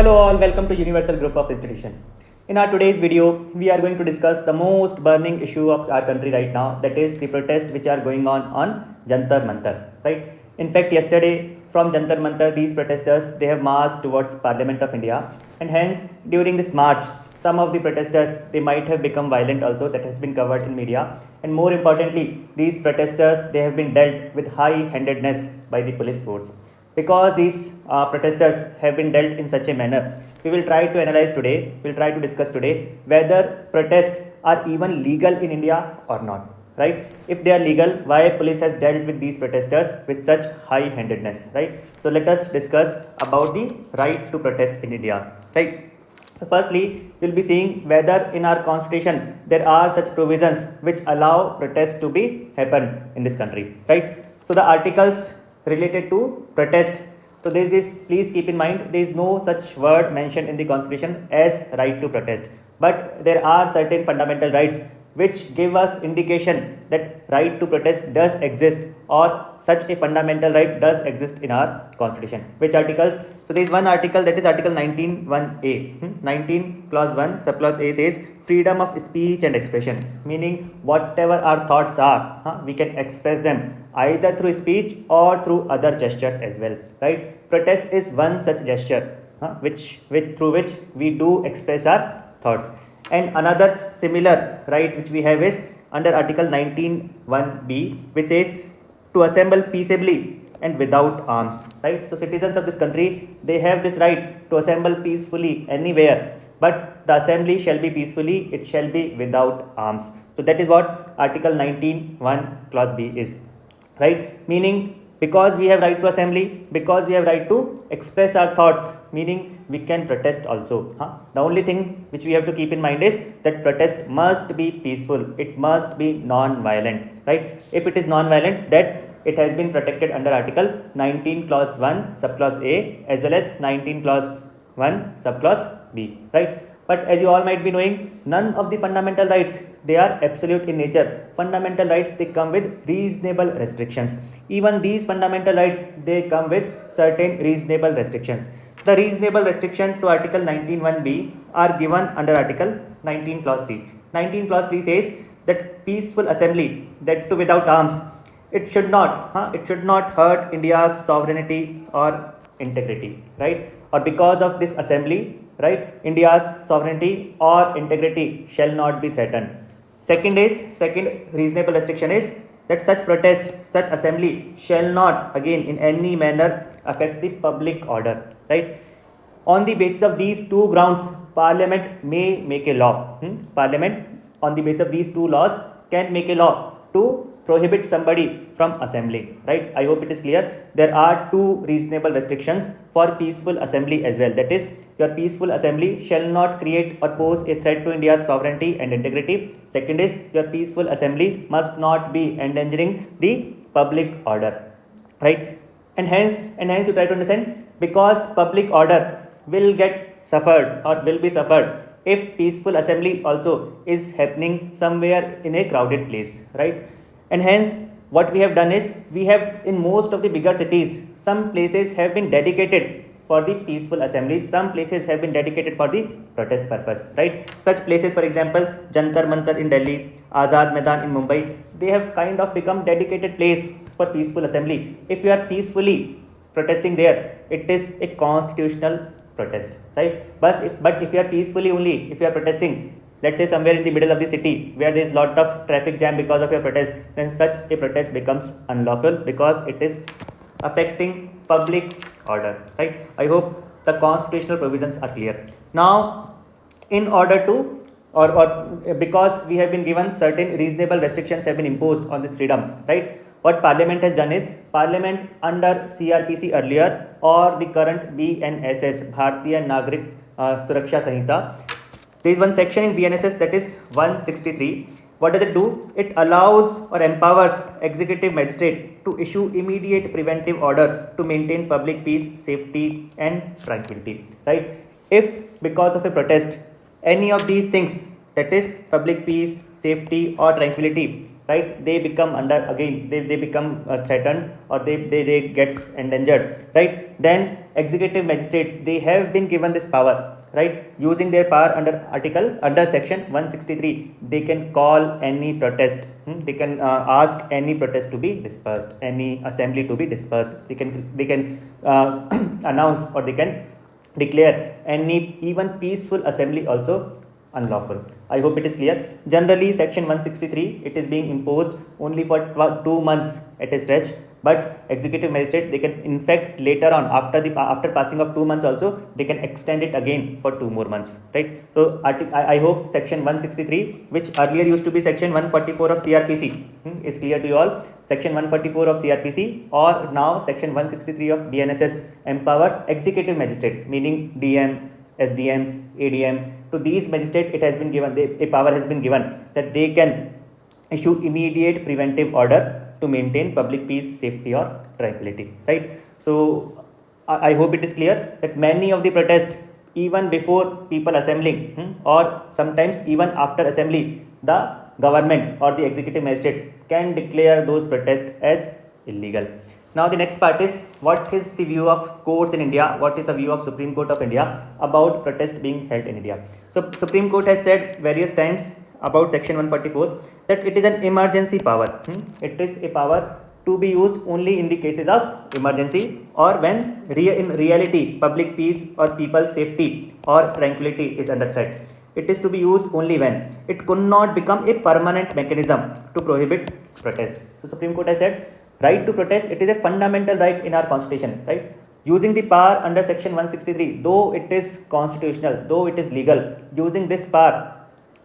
Hello all, welcome to Universal Group of Institutions. In our today's video, we are going to discuss the most burning issue of our country right now, that is the protest which are going on Jantar Mantar, right? In fact, yesterday from Jantar Mantar, these protesters, they have marched towards Parliament of India, and hence during this march, some of the protesters, they might have become violent also, that has been covered in media, and more importantly, these protesters, they have been dealt with high-handedness by the police force. Because these protesters have been dealt in such a manner, we will try to analyze today, we will try to discuss today whether protests are even legal in India or not, right? If they are legal, why police has dealt with these protesters with such high-handedness, right? So let us discuss about the right to protest in India, right? So firstly, we will be seeing whether in our constitution there are such provisions which allow protests to be happen in this country, right? So the articles related to protest. So there is this, please keep in mind, there is no such word mentioned in the constitution as right to protest. But there are certain fundamental rights which give us indication that right to protest does exist, or such a fundamental right does exist in our constitution. Which articles? So there is one article, that is article 19(1)(a). 19 clause 1 subclause A says freedom of speech and expression, meaning whatever our thoughts are, we can express them either through speech or through other gestures as well, right? Protest is one such gesture through which we do express our thoughts. And another similar right which we have is under article 19(1)(b), which says to assemble peaceably and without arms, right? So citizens of this country, they have this right to assemble peacefully anywhere, but the assembly shall be peacefully, it shall be without arms. So that is what article 19(1) clause B is, right? Meaning because we have right to assembly, because we have right to express our thoughts, meaning we can protest also. The only thing which we have to keep in mind is that protest must be peaceful, it must be non-violent, right? If it is non-violent, that it has been protected under article 19 clause 1 subclause A as well as 19 clause 1 subclause B, right? But as you all might be knowing, none of the fundamental rights, they are absolute in nature. Fundamental rights, they come with reasonable restrictions. Even these fundamental rights, they come with certain reasonable restrictions. The reasonable restriction to article 19(1)(b) are given under article 19 clause 3. 19 clause 3 says that peaceful assembly, that too without arms, it should not hurt India's sovereignty or integrity, right? Or because of this assembly, right, India's sovereignty or integrity shall not be threatened. Second reasonable restriction is that such protest, such assembly shall not again in any manner affect the public order, right? On the basis of these two grounds, Parliament may make a law. Parliament on the basis of these two laws can make a law to prohibit somebody from assembling, right? I hope it is clear. There are two reasonable restrictions for peaceful assembly as well. That is, your peaceful assembly shall not create or pose a threat to India's sovereignty and integrity. Second is, your peaceful assembly must not be endangering the public order, right? And hence you try to understand, because public order will get suffered or will be suffered if peaceful assembly also is happening somewhere in a crowded place, right? And hence what we have done is, we have in most of the bigger cities, some places have been dedicated for the peaceful assemblies, some places have been dedicated for the protest purpose, right? Such places, for example, Jantar Mantar in Delhi, Azad Maidan in Mumbai, they have kind of become dedicated place for peaceful assembly. If you are peacefully protesting there, it is a constitutional protest, right? But if you are peacefully only, if you are protesting, let's say somewhere in the middle of the city where there is lot of traffic jam because of your protest, then such a protest becomes unlawful because it is affecting public order, right? I hope the constitutional provisions are clear. Now, in order to or because we have been given certain reasonable restrictions have been imposed on this freedom, right? What Parliament has done is, Parliament under CRPC earlier or the current BNSS, Bharatiya Nagrik Suraksha Sanhita, there is one section in BNSS, that is 163. What does it do? It allows or empowers executive magistrate to issue immediate preventive order to maintain public peace, safety and tranquility, right? If because of a protest, any of these things, that is public peace, safety or tranquility, right, they become under, again they become threatened or they gets endangered, right, then executive magistrates, they have been given this power, right? Using their power under section 163, they can call any protest. They can ask any protest to be dispersed, any assembly to be dispersed. They can announce, or they can declare any even peaceful assembly also unlawful. I hope it is clear. Generally, section 163, it is being imposed only for 2 months at a stretch, but executive magistrate, they can, in fact, later on, after passing of 2 months also, they can extend it again for 2 more months, right? So I hope section 163, which earlier used to be section 144 of CRPC, is clear to you all. Section 144 of CRPC, or now section 163 of BNSS, empowers executive magistrates, meaning DM, SDMs, ADM. To these magistrates, it has been given, a power has been given that they can issue immediate preventive order to maintain public peace, safety, or tranquility, right? So I hope it is clear that many of the protests, even before people assembling, or sometimes even after assembly, the government or the executive magistrate can declare those protests as illegal. Now the next part is, what is the view of courts in India? What is the view of Supreme Court of India about protest being held in India? So Supreme Court has said various times about section 144 that it is an emergency power. It is a power to be used only in the cases of emergency, or when in reality public peace or people's safety or tranquility is under threat. It is to be used only when it could not become a permanent mechanism to prohibit protest. So Supreme Court has said, right to protest, it is a fundamental right in our constitution, right? Using the power under section 163, though it is constitutional, though it is legal, using this power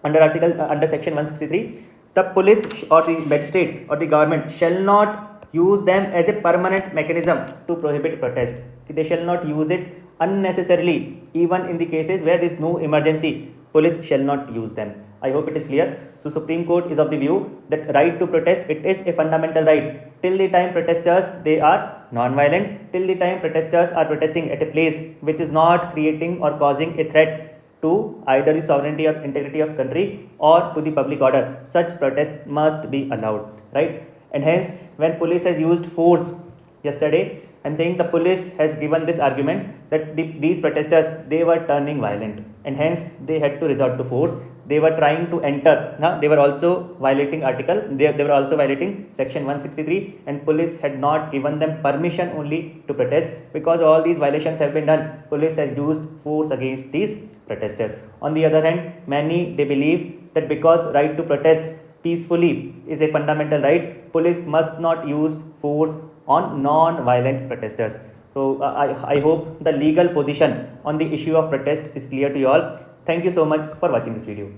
under section 163, the police or the magistrate or the government shall not use them as a permanent mechanism to prohibit protest. They shall not use it unnecessarily, even in the cases where there is no emergency. Police shall not use them. I hope it is clear. So Supreme Court is of the view that right to protest, it is a fundamental right till the time protesters, they are non-violent, till the time protesters are protesting at a place which is not creating or causing a threat to either the sovereignty or integrity of country or to the public order. Such protest must be allowed, right? And hence, when police has used force yesterday, I'm saying the police has given this argument that these protesters, they were turning violent, and hence they had to resort to force. They were trying to enter. Now they were also violating they were also violating section 163, and police had not given them permission only to protest. Because all these violations have been done, police has used force against these protesters. On the other hand, many, they believe that because right to protest peacefully is a fundamental right, police must not use force on non-violent protesters. So I hope the legal position on the issue of protest is clear to you all. Thank you so much for watching this video.